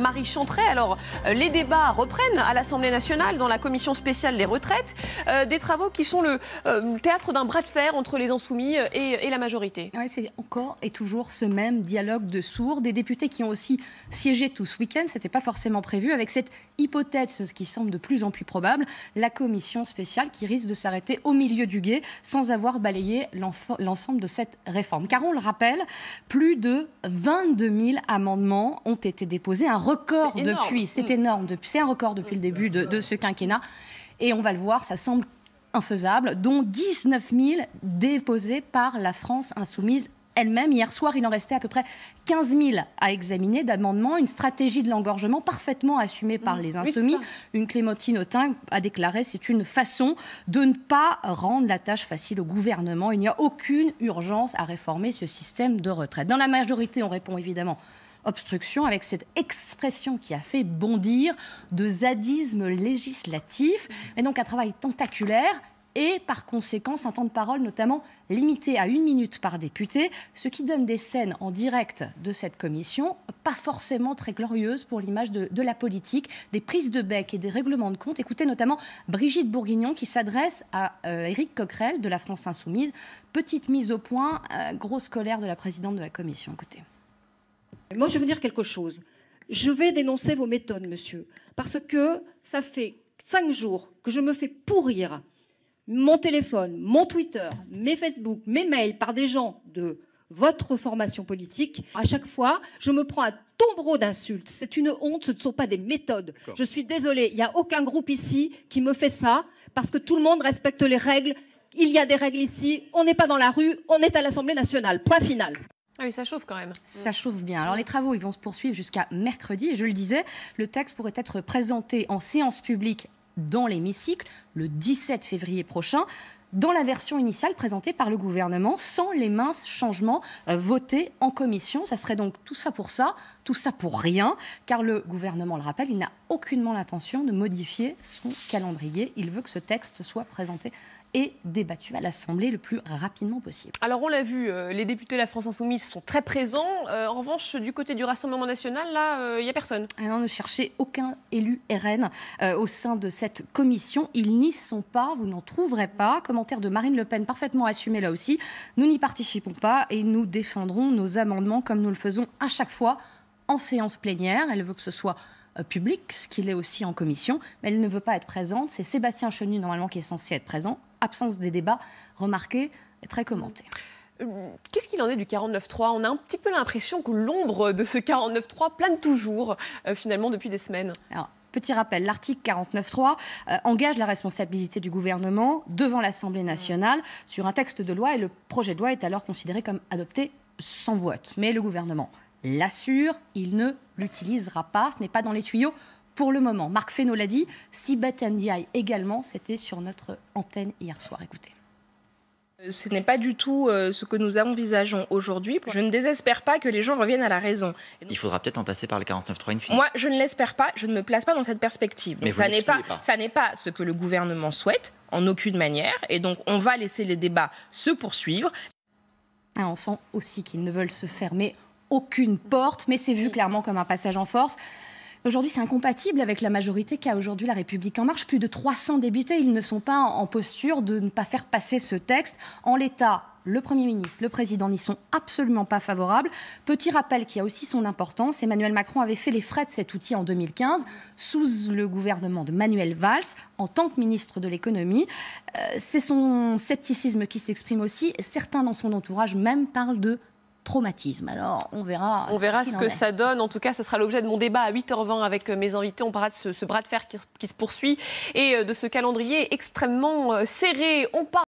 Marie Chantray. Alors, les débats reprennent à l'Assemblée nationale dans la commission spéciale des retraites. Des travaux qui sont le théâtre d'un bras de fer entre les Insoumis et la majorité. Oui, c'est encore et toujours ce même dialogue de sourds. Des députés qui ont aussi siégé tout ce week-end, ce n'était pas forcément prévu, avec cette hypothèse, ce qui semble de plus en plus probable, la commission spéciale qui risque de s'arrêter au milieu du gué sans avoir balayé l'ensemble de cette réforme. Car on le rappelle, plus de 22 000 amendements ont été déposés, un record depuis, c'est énorme, c'est un record depuis le début de ce quinquennat. Et on va le voir, ça semble infaisable, dont 19 000 déposés par la France insoumise elle-même. Hier soir, il en restait à peu près 15 000 à examiner d'amendements. Une stratégie de l'engorgement parfaitement assumée par les Insoumis. Oui, une Clémentine Autain a déclaré: c'est une façon de ne pas rendre la tâche facile au gouvernement. Il n'y a aucune urgence à réformer ce système de retraite. Dans la majorité, on répond évidemment obstruction, avec cette expression qui a fait bondir de zadisme législatif. Et donc un travail tentaculaire et par conséquent un temps de parole notamment limité à 1 minute par député, ce qui donne des scènes en direct de cette commission pas forcément très glorieuses pour l'image de la politique, des prises de bec et des règlements de compte. Écoutez notamment Brigitte Bourguignon qui s'adresse à Éric Coquerel de la France Insoumise. Petite mise au point, grosse colère de la présidente de la commission. Écoutez. Moi, je veux dire quelque chose. Je vais dénoncer vos méthodes, monsieur, parce que ça fait 5 jours que je me fais pourrir mon téléphone, mon Twitter, mes Facebook, mes mails par des gens de votre formation politique. À chaque fois, je me prends un tombereau d'insultes. C'est une honte, ce ne sont pas des méthodes. Je suis désolée, il n'y a aucun groupe ici qui me fait ça, parce que tout le monde respecte les règles. Il y a des règles ici, on n'est pas dans la rue, on est à l'Assemblée nationale. Point final. Ah oui, ça chauffe quand même. Ça chauffe bien. Alors les travaux, ils vont se poursuivre jusqu'à mercredi. Et je le disais, le texte pourrait être présenté en séance publique dans l'hémicycle le 17 février prochain, dans la version initiale présentée par le gouvernement, sans les minces changements votés en commission. Ça serait donc tout ça pour rien, car le gouvernement, le rappelle, il n'a aucunement l'intention de modifier son calendrier. Il veut que ce texte soit présenté et débattu à l'Assemblée le plus rapidement possible. Alors on l'a vu, les députés de la France Insoumise sont très présents. En revanche, du côté du Rassemblement National, là, il n'y a personne. Alors, ne cherchez aucun élu RN au sein de cette commission. Ils n'y sont pas, vous n'en trouverez pas. Commentaire de Marine Le Pen parfaitement assumé là aussi. Nous n'y participons pas et nous défendrons nos amendements comme nous le faisons à chaque fois en séance plénière. Elle veut que ce soit public, ce qu'il est aussi en commission, mais elle ne veut pas être présente. C'est Sébastien Chenu, normalement, qui est censé être présent. Absence des débats, remarqué et très commenté. Qu'est-ce qu'il en est du 49.3 ? On a un petit peu l'impression que l'ombre de ce 49.3 plane toujours, finalement, depuis des semaines. Alors, petit rappel, l'article 49.3 engage la responsabilité du gouvernement devant l'Assemblée nationale sur un texte de loi et le projet de loi est alors considéré comme adopté sans vote. Mais le gouvernement l'assure, il ne l'utilisera pas, ce n'est pas dans les tuyaux pour le moment. Marc Fesneau l'a dit, Sibeth Ndiaye également, c'était sur notre antenne hier soir. Écoutez. Ce n'est pas du tout ce que nous envisageons aujourd'hui. Je ne désespère pas que les gens reviennent à la raison. Il faudra peut-être en passer par le 49.3 in fine. Moi, je ne l'espère pas, je ne me place pas dans cette perspective. Mais donc, ça n'est pas ce que le gouvernement souhaite, en aucune manière. Et donc, on va laisser les débats se poursuivre. Alors, on sent aussi qu'ils ne veulent se fermer aucune porte, mais c'est vu clairement comme un passage en force. Aujourd'hui, c'est incompatible avec la majorité qu'a aujourd'hui La République En Marche. Plus de 300 députés, ils ne sont pas en posture de ne pas faire passer ce texte. En l'état, le Premier ministre, le Président n'y sont absolument pas favorables. Petit rappel qui a aussi son importance, Emmanuel Macron avait fait les frais de cet outil en 2015, sous le gouvernement de Manuel Valls, en tant que ministre de l'économie. C'est son scepticisme qui s'exprime aussi. Certains dans son entourage même parlent de traumatisme. Alors, on verra ce que ça donne. En tout cas, ce sera l'objet de mon débat à 8h20 avec mes invités. On parlera de ce bras de fer qui se poursuit et de ce calendrier extrêmement serré. On parle